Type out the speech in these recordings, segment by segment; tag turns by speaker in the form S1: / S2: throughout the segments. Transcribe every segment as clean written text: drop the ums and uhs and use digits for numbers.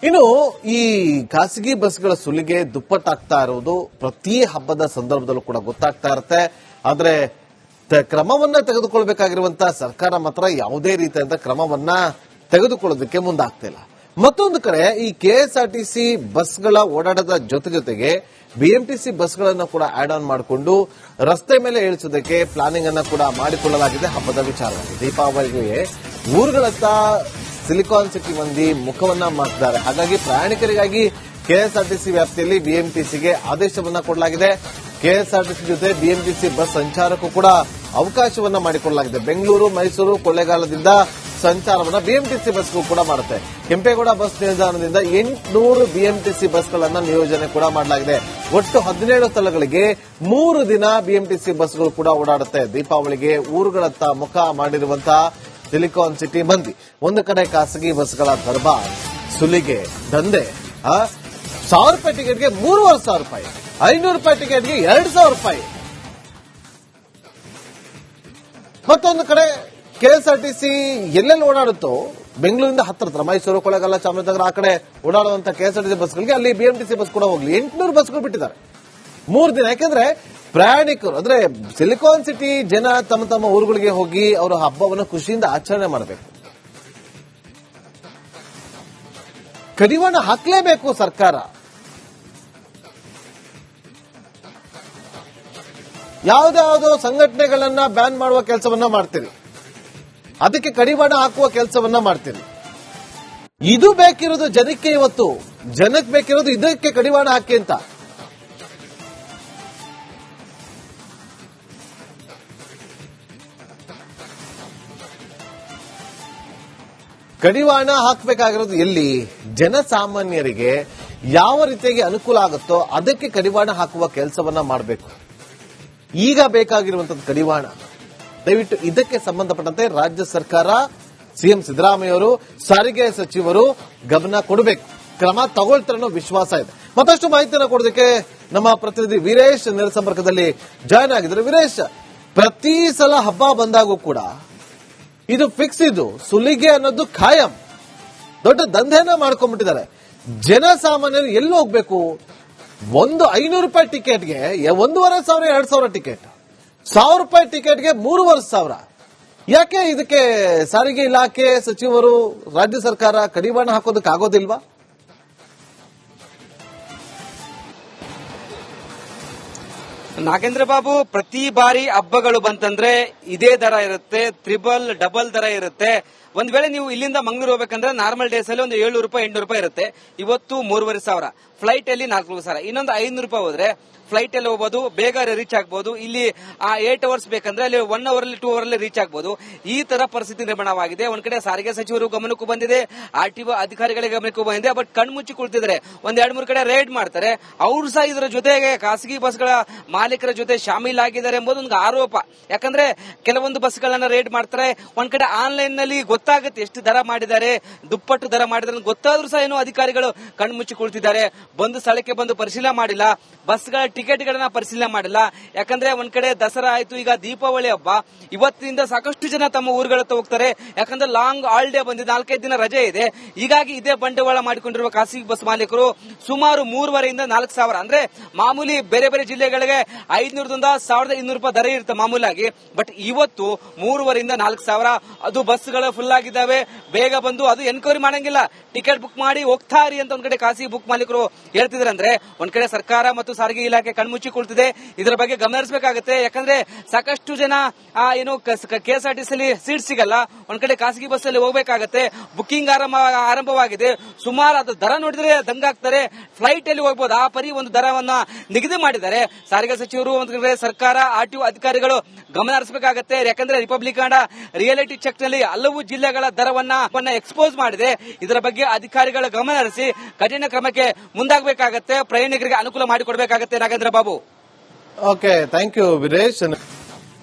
S1: ಇನ್ನು ಈ ಖಾಸಗಿ ಬಸ್ಗಳ ಸುಲಿಗೆ ದುಪ್ಪಟ್ಟಾಗ್ತಾ ಇರುವುದು ಪ್ರತಿ ಹಬ್ಬದ ಸಂದರ್ಭದಲ್ಲೂ ಕೂಡ ಗೊತ್ತಾಗ್ತಾ ಇರುತ್ತೆ. ಆದ್ರೆ ಕ್ರಮವನ್ನ ತೆಗೆದುಕೊಳ್ಬೇಕಾಗಿರುವಂತಹ ಸರ್ಕಾರ ಮಾತ್ರ ಯಾವುದೇ ರೀತಿಯಾದ ಕ್ರಮವನ್ನ ತೆಗೆದುಕೊಳ್ಳೋದಕ್ಕೆ ಮುಂದಾಗ್ತಿಲ್ಲ. ಮತ್ತೊಂದು ಕಡೆ ಈ ಕೆಎಸ್ಆರ್ಟಿಸಿ ಬಸ್ಗಳ ಓಡಾಟದ ಜೊತೆಗೆ ಬಿಎಂಟಿಸಿ ಬಸ್ಗಳನ್ನು ಕೂಡ ಆಡ್ ಆನ್ ಮಾಡಿಕೊಂಡು ರಸ್ತೆ ಮೇಲೆ ಇಳಿಸೋದಕ್ಕೆ ಪ್ಲಾನಿಂಗ್ ಅನ್ನ ಕೂಡ ಮಾಡಿಕೊಳ್ಳಲಾಗಿದೆ. ಹಬ್ಬದ ವಿಚಾರವಾಗಿ ದೀಪಾವಳಿಗೆ ಊರುಗಳತ್ತ ಸಿಲಿಕಾನ್ ಸಿಟಿ ಮಂದಿ ಮುಖವನ್ನ ಮಾಡ್ತಿದ್ದಾರೆ. ಹಾಗಾಗಿ ಪ್ರಯಾಣಿಕರಿಗಾಗಿ ಕೆಎಸ್ಆರ್ಟಿಸಿ ವ್ಯಾಪ್ತಿಯಲ್ಲಿ ಬಿಎಂಟಿಸಿಗೆ ಆದೇಶವನ್ನ ಕೊಡಲಾಗಿದೆ. ಕೆಎಸ್ಆರ್ಟಿಸಿ ಜೊತೆ ಬಿಎಂಟಿಸಿ ಬಸ್ ಸಂಚಾರಕ್ಕೂ ಕೂಡ ಅವಕಾಶವನ್ನ ಮಾಡಿಕೊಳ್ಳಲಾಗಿದೆ. ಬೆಂಗಳೂರು, ಮೈಸೂರು, ಕೊಳ್ಳೇಗಾಲದಿಂದ ಸಂಚಾರವನ್ನ ಬಿಎಂಟಿಸಿ ಬಸ್ಗೂ ಕೂಡ ಮಾಡುತ್ತೆ. ಕೆಂಪೇಗೌಡ ಬಸ್ ನಿಲ್ದಾಣದಿಂದ 800 ಬಿಎಂಟಿಸಿ ಬಸ್ಗಳನ್ನ ನಿಯೋಜನೆ ಕೂಡ ಮಾಡಲಾಗಿದೆ. ಒಟ್ಟು 17 ಸ್ಥಳಗಳಿಗೆ 3 ದಿನ ಬಿಎಂಟಿಸಿ ಬಸ್ಗಳು ಕೂಡ ಓಡಾಡುತ್ತೆ. ದೀಪಾವಳಿಗೆ ಊರುಗಳತ್ತ ಮುಖ ಮಾಡಿರುವಂತಹ ಸಿಲಿಕಾನ್ ಸಿಟಿ ಮಂದಿ ಒಂದು ಕಡೆ ಖಾಸಗಿ ಬಸ್ಗಳ ದರ್ಬಾರ್, ಸುಲಿಗೆ, ದಂಧೆ, 1000 ರೂಪಾಯಿ ಟಿಕೆಟ್ಗೆ 3,500 ರೂಪಾಯಿ, 500 ರೂಪಾಯಿ ಟಿಕೆಟ್ಗೆ 2,000 ರೂಪಾಯಿ. ಮತ್ತೊಂದು ಕಡೆ ಕೆಎಸ್ಆರ್ಟಿಸಿ ಎಲ್ಲೆಲ್ಲಿ ಓಡಾಡುತ್ತೋ ಬೆಂಗಳೂರಿಂದ ಹತ್ತಿರ ಮೈಸೂರು, ಕೊಳ್ಳೇಗಾಲ, ಚಾಮರಾಜನಗರ ಆ ಕಡೆ ಓಡಾಡುವಂತ ಕೆಎಸ್ಆರ್ಟಿಸಿ ಬಸ್ಗಳಿಗೆ ಅಲ್ಲಿ ಬಿಎಂಟಿಸಿ ಬಸ್ ಕೂಡ ಹೋಗ್ಲಿ 800 ಬಸ್ಗಳು ಬಿಟ್ಟಿದ್ದಾರೆ 3 ದಿನ. ಯಾಕೆಂದ್ರೆ ಪ್ರಯಾಣಿಕರು ಅಂದ್ರೆ ಸಿಲಿಕಾನ್ ಸಿಟಿ ಜನ ತಮ್ಮ ತಮ್ಮ ಊರುಗಳಿಗೆ ಹೋಗಿ ಅವರ ಹಬ್ಬವನ್ನು ಖುಷಿಯಿಂದ ಆಚರಣೆ ಮಾಡಬೇಕು. ಕಡಿವಾಣ ಹಾಕಲೇಬೇಕು ಸರ್ಕಾರ. ಯಾವುದ್ಯಾವುದೋ ಸಂಘಟನೆಗಳನ್ನ ಬ್ಯಾನ್ ಮಾಡುವ ಕೆಲಸವನ್ನ ಮಾಡ್ತೀರಿ, ಅದಕ್ಕೆ ಕಡಿವಾಣ ಹಾಕುವ ಕೆಲಸವನ್ನ ಮಾಡ್ತೀರಿ. ಇದು ಬೇಕಿರೋದು ಜನಕ್ಕೆ, ಇವತ್ತು ಜನಕ್ಕೆ ಬೇಕಿರೋದು ಇದಕ್ಕೆ ಕಡಿವಾಣ ಹಾಕಿ ಅಂತ. ಕಡಿವಾಣ ಹಾಕಬೇಕಾಗಿರೋದು ಎಲ್ಲಿ? ಜನಸಾಮಾನ್ಯರಿಗೆ ಯಾವ ರೀತಿಯಾಗಿ ಅನುಕೂಲ ಆಗುತ್ತೋ ಅದಕ್ಕೆ ಕಡಿವಾಣ ಹಾಕುವ ಕೆಲಸವನ್ನ ಮಾಡಬೇಕು. ಈಗ ಬೇಕಾಗಿರುವಂತದ್ದು ಕಡಿವಾಣ. ದಯವಿಟ್ಟು ಇದಕ್ಕೆ ಸಂಬಂಧಪಟ್ಟಂತೆ ರಾಜ್ಯ ಸರ್ಕಾರ, ಸಿಎಂ ಸಿದ್ದರಾಮಯ್ಯ ಅವರು, ಸಾರಿಗೆ ಸಚಿವರು ಗಮನ ಕೊಡಬೇಕು, ಕ್ರಮ ತಗೊಳ್ತಾರೆ ಅನ್ನೋ ವಿಶ್ವಾಸ ಇದೆ. ಮತ್ತಷ್ಟು ಮಾಹಿತಿಯನ್ನು ಕೊಡೋದಕ್ಕೆ ನಮ್ಮ ಪ್ರತಿನಿಧಿ ವೀರೇಶ್ ನೇರ ಸಂಪರ್ಕದಲ್ಲಿ ಜಾಯ್ನ್ ಆಗಿದ್ದಾರೆ. ವೀರೇಶ್, ಪ್ರತಿ ಸಲ ಹಬ್ಬ ಬಂದಾಗೂ ಕೂಡ ಇದು ಫಿಕ್ಸ್, ಇದು ಸುಲಿಗೆ ಅನ್ನೋದು ಖಾಯಂ, ದೊಡ್ಡ ದಂಧೆನ ಮಾಡ್ಕೊಂಡ್ಬಿಟ್ಟಿದ್ದಾರೆ. ಜನಸಾಮಾನ್ಯರು ಎಲ್ಲಿ ಹೋಗ್ಬೇಕು? ಒಂದು 500 ರೂಪಾಯಿ ಟಿಕೆಟ್ಗೆ 1,500 2,000 ಟಿಕೆಟ್, 1,000 ರೂಪಾಯಿ ಟಿಕೆಟ್ಗೆ 3,500. ಯಾಕೆ ಇದಕ್ಕೆ ಸಾರಿಗೆ ಇಲಾಖೆ ಸಚಿವರು, ರಾಜ್ಯ ಸರ್ಕಾರ ಕಡಿವಾಣ ಹಾಕೋದಕ್ಕೆ ಆಗೋದಿಲ್ವಾ?
S2: ನಾಗೇಂದ್ರ ಬಾಬು, ಪ್ರತಿ ಬಾರಿ ಹಬ್ಬಗಳು ಬಂತಂದ್ರೆ ಇದೇ ದರ ಇರುತ್ತೆ, ತ್ರಿಬಲ್ ಡಬಲ್ ದರ ಇರುತ್ತೆ. ಒಂದ್ ವೇಳೆ ನೀವು ಇಲ್ಲಿಂದ ಮಂಗಳೂರು ಹೋಗ್ಬೇಕಂದ್ರೆ ನಾರ್ಮಲ್ ಡೇಸ್ ಅಲ್ಲಿ ಒಂದು 700 ರೂಪಾಯಿ 800 ರೂಪಾಯಿ ಇರುತ್ತೆ. ಇವತ್ತು 3,500, ಫ್ಲೈಟ್ ಅಲ್ಲಿ 4,000, ಇನ್ನೊಂದು 500 ರೂಪಾಯಿ ಹೋದ್ರೆ ಫ್ಲೈಟ್ ಅಲ್ಲಿ ಹೋಗಬಹುದು, ಬೇಗ ರೀಚ್ ಆಗಬಹುದು. ಇಲ್ಲಿ 8 ಅವರ್ಸ್ ಬೇಕಂದ್ರೆ ಅಲ್ಲಿ 1 ಅವರ್ 2 ಅವರ್ ಅಲ್ಲಿ ರೀಚ್ ಆಗಬಹುದು. ಈ ತರ ಪರಿಸ್ಥಿತಿ ನಿರ್ಮಾಣವಾಗಿದೆ. ಒಂದ್ ಕಡೆ ಸಾರಿಗೆ ಸಚಿವರು ಗಮನಕ್ಕೂ ಬಂದಿದೆ, ಆರ್ಟಿಒ ಅಧಿಕಾರಿಗಳಿಗೆ ಗಮನಕ್ಕೂ ಬಂದಿದೆ. ಬಟ್ ಕಣ್ಮುಚ್ಚಿ ಕುಳಿತಿದ್ದಾರೆ. ಒಂದ್ 2-3 ಕಡೆ ರೈಡ್ ಮಾಡ್ತಾರೆ. ಅವರು ಸಹ ಇದರ ಜೊತೆಗೆ ಖಾಸಗಿ ಬಸ್ಗಳ ಮಾಲೀಕರ ಜೊತೆ ಶಾಮೀಲಾಗಿದ್ದಾರೆ ಎಂಬುದು ಒಂದು ಆರೋಪ. ಯಾಕಂದ್ರೆ ಕೆಲವೊಂದು ಬಸ್ಗಳನ್ನ ರೈಡ್ ಮಾಡ್ತಾರೆ. ಒಂದ್ ಕಡೆ ಆನ್ಲೈನ್ ನಲ್ಲಿ ಗೊತ್ತಾಗುತ್ತೆ ಎಷ್ಟು ದರ ಮಾಡಿದ್ದಾರೆ, ದುಪ್ಪಟ್ಟು ದರ ಮಾಡಿದ್ದಾರೆ ಗೊತ್ತಾದ್ರೂ ಸಹ ಏನೋ ಅಧಿಕಾರಿಗಳು ಕಣ್ಮುಚ್ಚಿ ಕುಳಿತಿದ್ದಾರೆ. ಬಂದು ಸ್ಥಳಕ್ಕೆ ಬಂದು ಪರಿಶೀಲನೆ ಮಾಡಿಲ್ಲ, ಬಸ್ಗಳ ಟಿಕೆಟ್ ಗಳನ್ನ ಪರಿಶೀಲನೆ ಮಾಡಿಲ್ಲ. ಯಾಕಂದ್ರೆ ಒಂದ್ ಕಡೆ ದಸರಾ ಆಯ್ತು, ಈಗ ದೀಪಾವಳಿ ಹಬ್ಬ. ಇವತ್ತಿನಿಂದ ಸಾಕಷ್ಟು ಜನ ತಮ್ಮ ಊರುಗಳತ್ತ ಹೋಗ್ತಾರೆ. ಯಾಕಂದ್ರೆ ಲಾಂಗ್ ಹಾಲಿಡೇ ಬಂದಿದೆ, 4-5 ದಿನ ರಜೆ ಇದೆ. ಹೀಗಾಗಿ ಇದೇ ಬಂಡವಾಳ ಮಾಡಿಕೊಂಡಿರುವ ಖಾಸಗಿ ಬಸ್ ಮಾಲೀಕರು ಸುಮಾರು 3,500 4,000 ಅಂದ್ರೆ ಮಾಮೂಲಿ ಬೇರೆ ಬೇರೆ ಜಿಲ್ಲೆಗಳಿಗೆ 500ರಿಂದ 1,200 ರೂಪಾಯಿ ದರ ಇರುತ್ತೆ ಮಾಮೂಲಾಗಿ. ಬಟ್ ಇವತ್ತು 3,500 4,000. ಅದು ಬಸ್ಗಳು ಫುಲ್ ಆಗಿದ್ದಾವೆ. ಬೇಗ ಬಂದು ಅದು ಎನ್ಕ್ವೈರಿ ಮಾಡಂಗಿಲ್ಲ, ಟಿಕೆಟ್ ಬುಕ್ ಮಾಡಿ ಹೋಗ್ತಾರಿ ಅಂತ ಒಂದ್ ಕಡೆ ಖಾಸಗಿ ಬುಕ್ ಮಾಲೀಕರು ಹೇಳ್ತಿದ್ದಾರೆ. ಅಂದ್ರೆ ಒಂದ್ ಕಡೆ ಸರ್ಕಾರ ಮತ್ತು ಸಾರಿಗೆ ಇಲಾಖೆ ಕಣ್ಮುಚ್ಚಿ ಕುಳಿತಿದೆ. ಇದರ ಬಗ್ಗೆ ಗಮನ ಹರಿಸಬೇಕಾಗುತ್ತೆ. ಯಾಕಂದ್ರೆ ಸಾಕಷ್ಟು ಜನ ಏನು ಕೆಎಸ್ಆರ್ಟಿಸಿ ಸೀಟ್ ಸಿಗಲ್ಲ, ಒಂದ್ ಕಡೆ ಖಾಸಗಿ ಬಸ್ ಅಲ್ಲಿ ಹೋಗ್ಬೇಕಾಗತ್ತೆ. ಬುಕಿಂಗ್ ಆರಂಭವಾಗಿದೆ. ಸುಮಾರು ಅದು ದರ ನೋಡಿದ್ರೆ ದಂಗಾಗ್ತಾರೆ. ಫ್ಲೈಟ್ ಅಲ್ಲಿ ಹೋಗ್ಬೋದು, ಆ ಪರಿ ಒಂದು ದರವನ್ನ ನಿಗದಿ ಮಾಡಿದ್ದಾರೆ ಸಾರಿಗೆ ಸಚಿವರು. ಒಂದ್ ಕಡೆ ಸರ್ಕಾರ, ಆರ್ಟಿಒ ಅಧಿಕಾರಿಗಳು ಗಮನ ಹರಿಸಬೇಕಾಗತ್ತೆ. ಯಾಕಂದ್ರೆ ರಿಪಬ್ಲಿಕ್ ರಿಯಾಲಿಟಿ ಚೆಕ್ ನಲ್ಲಿ ಹಲವು ಜಿಲ್ಲೆಗಳ ದರವನ್ನ ಎಕ್ಸ್ಪೋಸ್ ಮಾಡಿದೆ. ಇದರ ಬಗ್ಗೆ ಅಧಿಕಾರಿಗಳ ಗಮನ ಹರಿಸಿ ಕಠಿಣ ಕ್ರಮಕ್ಕೆ ಮುಂದಾಗಬೇಕಾಗತ್ತೆ. ಪ್ರಯಾಣಿಕರಿಗೆ ಅನುಕೂಲ ಮಾಡಿಕೊಡಬೇಕಾಗತ್ತೆ. Nagendra Babu.
S1: Okay, thank you Veeresh.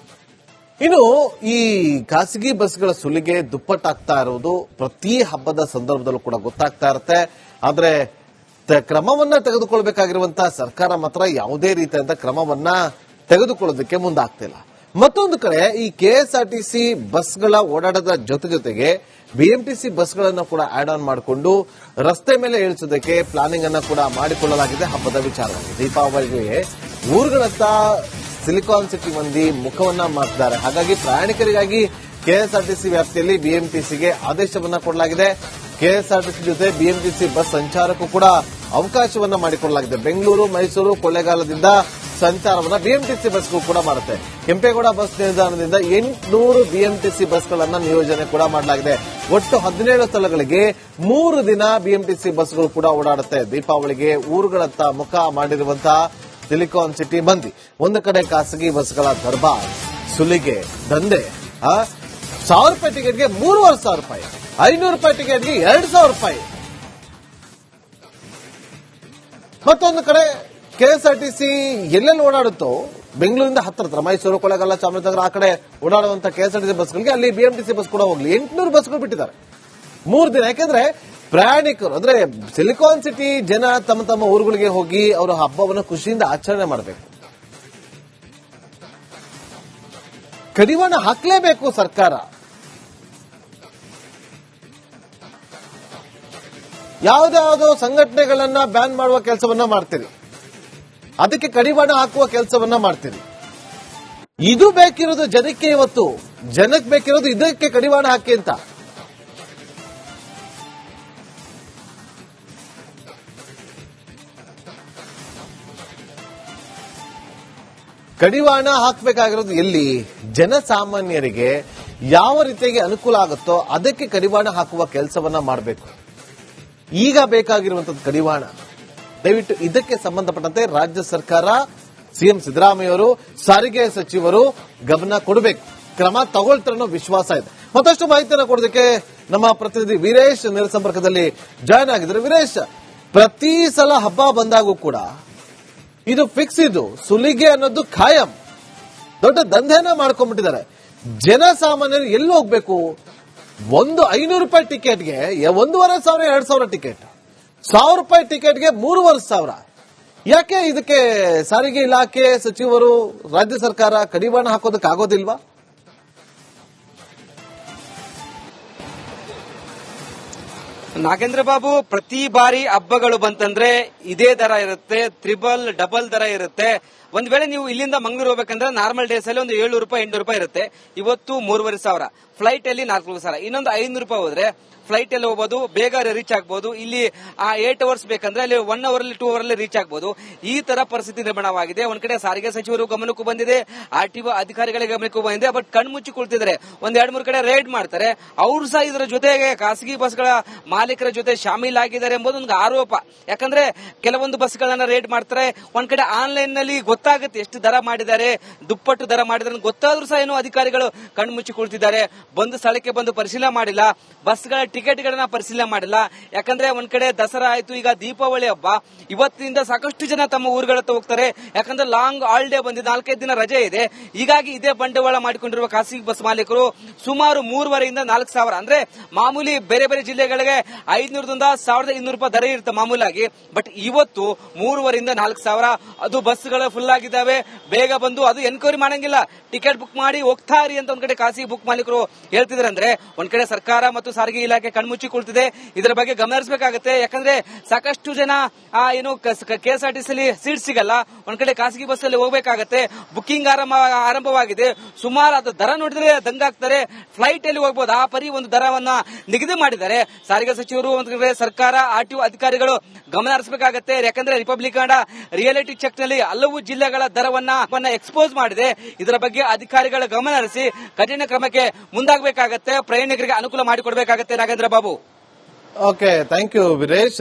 S1: ಇನ್ನು ಈ ಖಾಸಗಿ ಬಸ್ಗಳ ಸುಲಿಗೆ ದುಪ್ಪಟ್ಟಾಗ್ತಾ ಇರುವುದು ಪ್ರತಿ ಹಬ್ಬದ ಸಂದರ್ಭದಲ್ಲೂ ಕೂಡ ಗೊತ್ತಾಗ್ತಾ ಇರುತ್ತೆ. ಆದ್ರೆ ಕ್ರಮವನ್ನ ತೆಗೆದುಕೊಳ್ಬೇಕಾಗಿರುವಂತಹ ಸರ್ಕಾರ ಮಾತ್ರ ಯಾವುದೇ ರೀತಿಯಾದ ಕ್ರಮವನ್ನ ತೆಗೆದುಕೊಳ್ಳೋದಕ್ಕೆ ಮುಂದಾಗ್ತಿಲ್ಲ. ಮತ್ತೊಂದು ಕಡೆ ಈ ಕೆಎಸ್ಆರ್ಟಿಸಿ ಬಸ್ಗಳ ಓಡಾಟದ ಜೊತೆಗೆ ಬಿಎಂಟಿಸಿ ಬಸ್ಗಳನ್ನು ಕೂಡ ಆಡ್ ಆನ್ ಮಾಡಿಕೊಂಡು ರಸ್ತೆ ಮೇಲೆ ಇಳಿಸೋದಕ್ಕೆ ಪ್ಲಾನಿಂಗ್ ಅನ್ನ ಕೂಡ ಮಾಡಿಕೊಳ್ಳಲಾಗಿದೆ. ಹಬ್ಬದ ವಿಚಾರವಾಗಿ ದೀಪಾವಳಿಗೆ ಊರುಗಳತ್ತ ಸಿಲಿಕಾನ್ ಸಿಟಿ ಮಂದಿ ಮುಖವನ್ನ ಮಾಡ್ತಿದ್ದಾರೆ. ಹಾಗಾಗಿ ಪ್ರಯಾಣಿಕರಿಗಾಗಿ ಕೆಎಸ್ಆರ್ಟಿಸಿ ವ್ಯಾಪ್ತಿಯಲ್ಲಿ ಬಿಎಂಟಿಸಿಗೆ ಆದೇಶವನ್ನ ಕೊಡಲಾಗಿದೆ. ಕೆಎಸ್ಆರ್ಟಿಸಿ ಜೊತೆ ಬಿಎಂಟಿಸಿ ಬಸ್ ಸಂಚಾರಕ್ಕೂ ಕೂಡ ಅವಕಾಶವನ್ನ ಮಾಡಿಕೊಳ್ಳಲಾಗಿದೆ. ಬೆಂಗಳೂರು, ಮೈಸೂರು, ಕೊಳ್ಳೇಗಾಲದಿಂದ ಸಂಚಾರವನ್ನ ಬಿಎಂಟಿಸಿ ಬಸ್ಗೂ ಕೂಡ ಮಾಡುತ್ತೆ. ಕೆಂಪೇಗೌಡ ಬಸ್ ನಿಲ್ದಾಣದಿಂದ 800 ಬಿಎಂಟಿಸಿ ಬಸ್ಗಳನ್ನ ನಿಯೋಜನೆ ಕೂಡ ಮಾಡಲಾಗಿದೆ. ಒಟ್ಟು 17 ಸ್ಥಳಗಳಿಗೆ 3 ದಿನ ಬಿಎಂಟಿಸಿ ಬಸ್ಗಳು ಕೂಡ ಓಡಾಡುತ್ತೆ. ದೀಪಾವಳಿಗೆ ಊರುಗಳತ್ತ ಮುಖ ಮಾಡಿರುವಂತಹ ಸಿಲಿಕಾನ್ ಸಿಟಿ ಮಂದಿ ಒಂದು ಕಡೆ ಖಾಸಗಿ ಬಸ್ಗಳ ದರ್ಬಾರ್, ಸುಲಿಗೆ, ದಂಧೆ, 1,000 ರೂಪಾಯಿ ಟಿಕೆಟ್ಗೆ 3,500 ರೂಪಾಯಿ, 500 ರೂಪಾಯಿ ಟಿಕೆಟ್ಗೆ 2,000 ರೂಪಾಯಿ. ಮತ್ತೊಂದು ಕಡೆ ಕೆಎಸ್ಆರ್ಟಿಸಿ ಎಲ್ಲೆಲ್ಲಿ ಓಡಾಡುತ್ತೋ ಬೆಂಗಳೂರಿಂದ ಹತ್ತಿರ ಮೈಸೂರು, ಕೊಳ್ಳೇಗಾಲ, ಚಾಮರಾಜನಗರ ಆ ಕಡೆ ಓಡಾಡುವಂತ ಕೆಎಸ್ಆರ್ಟಿಸಿ ಬಸ್ಗಳಿಗೆ ಅಲ್ಲಿ ಬಿಎಂಟಿಸಿ ಬಸ್ ಕೂಡ ಹೋಗ್ಲಿ 800 ಬಸ್ಗಳು ಬಿಟ್ಟಿದ್ದಾರೆ 3 ದಿನ. ಯಾಕೆಂದ್ರೆ ಪ್ರಯಾಣಿಕರು ಅಂದ್ರೆ ಸಿಲಿಕಾನ್ ಸಿಟಿ ಜನ ತಮ್ಮ ತಮ್ಮ ಊರುಗಳಿಗೆ ಹೋಗಿ ಅವರ ಹಬ್ಬವನ್ನು ಖುಷಿಯಿಂದ ಆಚರಣೆ ಮಾಡಬೇಕು. ಕಡಿವಾಣ ಹಾಕಲೇಬೇಕು ಸರ್ಕಾರ. ಯಾವುದಾವುದೋ ಸಂಘಟನೆಗಳನ್ನ ಬ್ಯಾನ್ ಮಾಡುವ ಕೆಲಸವನ್ನ ಮಾಡ್ತೀರಿ, ಅದಕ್ಕೆ ಕಡಿವಾಣ ಹಾಕುವ ಕೆಲಸವನ್ನ ಮಾಡ್ತೀರಿ. ಇದು ಬೇಕಿರೋದು ಜನಕ್ಕೆ, ಇವತ್ತು ಜನಕ್ಕೆ ಬೇಕಿರೋದು ಇದಕ್ಕೆ ಕಡಿವಾಣ ಹಾಕಿ ಅಂತ. ಕಡಿವಾಣ ಹಾಕಬೇಕಾಗಿರೋದು ಎಲ್ಲಿ? ಜನಸಾಮಾನ್ಯರಿಗೆ ಯಾವ ರೀತಿಯಾಗಿ ಅನುಕೂಲ ಆಗುತ್ತೋ ಅದಕ್ಕೆ ಕಡಿವಾಣ ಹಾಕುವ ಕೆಲಸವನ್ನ ಮಾಡಬೇಕು. ಈಗ ಬೇಕಾಗಿರುವಂತದ್ದು ಕಡಿವಾಣ. ದಯವಿಟ್ಟು ಇದಕ್ಕೆ ಸಂಬಂಧಪಟ್ಟಂತೆ ರಾಜ್ಯ ಸರ್ಕಾರ, ಸಿಎಂ ಸಿದ್ದರಾಮಯ್ಯ ಅವರು, ಸಾರಿಗೆ ಸಚಿವರು ಗಮನ ಕೊಡಬೇಕು, ಕ್ರಮ ತಗೊಳ್ತಾರೆ ಅನ್ನೋ ವಿಶ್ವಾಸ ಇದೆ. ಮತ್ತಷ್ಟು ಮಾಹಿತಿಯನ್ನು ಕೊಡೋದಕ್ಕೆ ನಮ್ಮ ಪ್ರತಿನಿಧಿ ವೀರೇಶ್ ನೇರ ಸಂಪರ್ಕದಲ್ಲಿ ಜಾಯ್ನ್ ಆಗಿದ್ದಾರೆ. ವೀರೇಶ್, ಪ್ರತಿ ಸಲ ಹಬ್ಬ ಬಂದಾಗೂ ಕೂಡ ಇದು ಫಿಕ್ಸ್, ಇದು ಸುಲಿಗೆ ಅನ್ನೋದು ಖಾಯಂ, ದೊಡ್ಡ ದಂಧೆನ ಮಾಡ್ಕೊಂಡ್ಬಿಟ್ಟಿದ್ದಾರೆ. ಜನಸಾಮಾನ್ಯರು ಎಲ್ಲಿ ಹೋಗ್ಬೇಕು? ಒಂದು 500 ರೂಪಾಯಿ ಟಿಕೆಟ್ಗೆ 1,500 2,000 ಟಿಕೆಟ್, 1,000 ರೂಪಾಯಿ ಟಿಕೆಟ್ಗೆ 3,500. ಯಾಕೆ ಇದಕ್ಕೆ ಸಾರಿಗೆ ಇಲಾಖೆ ಸಚಿವರು, ರಾಜ್ಯ ಸರ್ಕಾರ ಕಡಿವಾಣ ಹಾಕೋದಕ್ಕೆ ಆಗೋದಿಲ್ವಾ?
S2: ನಾಗೇಂದ್ರ ಬಾಬು, ಪ್ರತಿ ಬಾರಿ ಹಬ್ಬಗಳು ಬಂತಂದ್ರೆ ಇದೇ ದರ ಇರುತ್ತೆ, ತ್ರಿಬಲ್ ಡಬಲ್ ದರ ಇರುತ್ತೆ. ಒಂದ್ ವೇಳೆ ನೀವು ಇಲ್ಲಿಂದ ಮಂಗಳೂರು ಹೋಗ್ಬೇಕಂದ್ರೆ ನಾರ್ಮಲ್ ಡೇಸ್ ಅಲ್ಲಿ ಒಂದು 700 ರೂಪಾಯಿ 800 ರೂಪಾಯಿ ಇರುತ್ತೆ. ಇವತ್ತು 3,500, ಫ್ಲೈಟ್ ಅಲ್ಲಿ 4,000, ಇನ್ನೊಂದು 500 ರೂಪಾಯಿ ಹೋದ್ರೆ ಫ್ಲೈಟ್ ಅಲ್ಲಿ ಹೋಗಬಹುದು, ಬೇಗ ರೀಚ್ ಆಗಬಹುದು. ಇಲ್ಲಿ 8 ಅವರ್ಸ್ ಬೇಕಂದ್ರೆ ಅಲ್ಲಿ 1 ಅವರ್ 2 ಅವರ್ ಅಲ್ಲಿ ರೀಚ್ ಆಗಬಹುದು. ಈ ತರ ಪರಿಸ್ಥಿತಿ ನಿರ್ಮಾಣವಾಗಿದೆ. ಒಂದ್ ಕಡೆ ಸಾರಿಗೆ ಸಚಿವರು ಗಮನಕ್ಕೂ ಬಂದಿದೆ, ಆರ್ಟಿಒ ಅಧಿಕಾರಿಗಳಿಗೆ ಗಮನಕ್ಕೂ ಬಂದಿದೆ. ಬಟ್ ಕಣ್ಮುಚ್ಚಿ ಕುಳಿತಿದ್ದಾರೆ. ಒಂದ್ 2-3 ಕಡೆ ರೈಡ್ ಮಾಡ್ತಾರೆ. ಅವರು ಸಹ ಇದರ ಜೊತೆಗೆ ಖಾಸಗಿ ಬಸ್ಗಳ ಮಾಲೀಕರ ಜೊತೆ ಶಾಮೀಲಾಗಿದ್ದಾರೆ ಎಂಬುದು ಒಂದು ಆರೋಪ. ಯಾಕಂದ್ರೆ ಕೆಲವೊಂದು ಬಸ್ಗಳನ್ನ ರೇಡ್ ಮಾಡ್ತಾರೆ. ಒಂದ್ ಕಡೆ ಆನ್ಲೈನ್ ನಲ್ಲಿ ಗೊತ್ತಾಗುತ್ತೆ ಎಷ್ಟು ದರ ಮಾಡಿದ್ದಾರೆ, ದುಪ್ಪಟ್ಟು ದರ ಮಾಡಿದ್ದಾರೆ ಗೊತ್ತಾದ್ರೂ ಸಹ ಏನೋ ಅಧಿಕಾರಿಗಳು ಕಣ್ಮುಚ್ಚಿ ಕುಳಿತಿದ್ದಾರೆ. ಬಂದು ಸ್ಥಳಕ್ಕೆ ಬಂದು ಪರಿಶೀಲನೆ ಮಾಡಿಲ್ಲ, ಬಸ್ಗಳ ಟಿಕೆಟ್ ಗಳನ್ನ ಪರಿಶೀಲನೆ ಮಾಡಿಲ್ಲ. ಯಾಕಂದ್ರೆ ಒಂದ್ ಕಡೆ ದಸರಾ ಆಯ್ತು, ಈಗ ದೀಪಾವಳಿ ಹಬ್ಬ. ಇವತ್ತಿನಿಂದ ಸಾಕಷ್ಟು ಜನ ತಮ್ಮ ಊರುಗಳತ್ತ ಹೋಗ್ತಾರೆ. ಯಾಕಂದ್ರೆ ಲಾಂಗ್ ಹಾಲಿಡೇ ಬಂದಿದೆ, 4-5 ದಿನ ರಜೆ ಇದೆ. ಹೀಗಾಗಿ ಇದೇ ಬಂಡವಾಳ ಮಾಡಿಕೊಂಡಿರುವ ಖಾಸಗಿ ಬಸ್ ಮಾಲೀಕರು ಸುಮಾರು 3,500 4,000 ಅಂದ್ರೆ ಮಾಮೂಲಿ ಬೇರೆ ಬೇರೆ ಜಿಲ್ಲೆಗಳಿಗೆ 500ರಿಂದ 1,200 ರೂಪಾಯಿ ದರ ಇರುತ್ತೆ ಮಾಮೂಲಾಗಿ. ಬಟ್ ಇವತ್ತು 3,500 4,000. ಅದು ಬಸ್ಗಳು ಫುಲ್ ಆಗಿದ್ದಾವೆ. ಬೇಗ ಬಂದು ಅದು ಎನ್ಕ್ವೈರಿ ಮಾಡಂಗಿಲ್ಲ, ಟಿಕೆಟ್ ಬುಕ್ ಮಾಡಿ ಹೋಗ್ತಾ ಇರಿ ಅಂತ ಒಂದ್ ಕಡೆ ಖಾಸಗಿ ಬುಕ್ ಮಾಲೀಕರು ಹೇಳ್ತಿದ್ದಾರೆ. ಅಂದ್ರೆ ಒಂದ್ ಕಡೆ ಸರ್ಕಾರ ಮತ್ತು ಸಾರಿಗೆ ಇಲಾಖೆ ಕಣ್ಮುಚ್ಚಿ ಕುಳಿತಿದೆ. ಇದರ ಬಗ್ಗೆ ಗಮನ ಹರಿಸಬೇಕಾಗುತ್ತೆ. ಯಾಕಂದ್ರೆ ಸಾಕಷ್ಟು ಜನ ಏನು ಕೆಎಸ್ಆರ್ಟಿಸಿ ಸೀಟ್ ಸಿಗಲ್ಲ. ಒಂದ್ ಕಡೆ ಖಾಸಗಿ ಬಸ್ ಅಲ್ಲಿ ಹೋಗ್ಬೇಕಾಗತ್ತೆ. ಬುಕಿಂಗ್ ಆರಂಭವಾಗಿದೆ. ಸುಮಾರು ಅದು ದರ ನೋಡಿದ್ರೆ ದಂಗಾಗ್ತಾರೆ. ಫ್ಲೈಟ್ ಅಲ್ಲಿ ಹೋಗ್ಬೋದು, ಆ ಪರಿ ಒಂದು ದರವನ್ನ ನಿಗದಿ ಮಾಡಿದ್ದಾರೆ ಸಾರಿಗೆ ಸಚಿವರು. ಒಂದ್ ಕಡೆ ಸರ್ಕಾರ, ಆರ್ಟಿಒ ಅಧಿಕಾರಿಗಳು ಗಮನ ಹರಿಸಬೇಕಾಗತ್ತೆ. ಯಾಕಂದ್ರೆ ರಿಪಬ್ಲಿಕ್ ರಿಯಾಲಿಟಿ ಚೆಕ್ ನಲ್ಲಿ ಹಲವು ಜಿಲ್ಲೆಗಳ ದರವನ್ನ ಎಕ್ಸ್ಪೋಸ್ ಮಾಡಿದೆ. ಇದರ ಬಗ್ಗೆ ಅಧಿಕಾರಿಗಳ ಗಮನ ಹರಿಸಿ ಕಠಿಣ ಕ್ರಮಕ್ಕೆ ಮುಂದಾಗಬೇಕಾಗತ್ತೆ. ಪ್ರಯಾಣಿಕರಿಗೆ ಅನುಕೂಲ ಮಾಡಿಕೊಡಬೇಕಾಗತ್ತೆ. Nagendra Babu,
S1: okay, thank you Veeresh.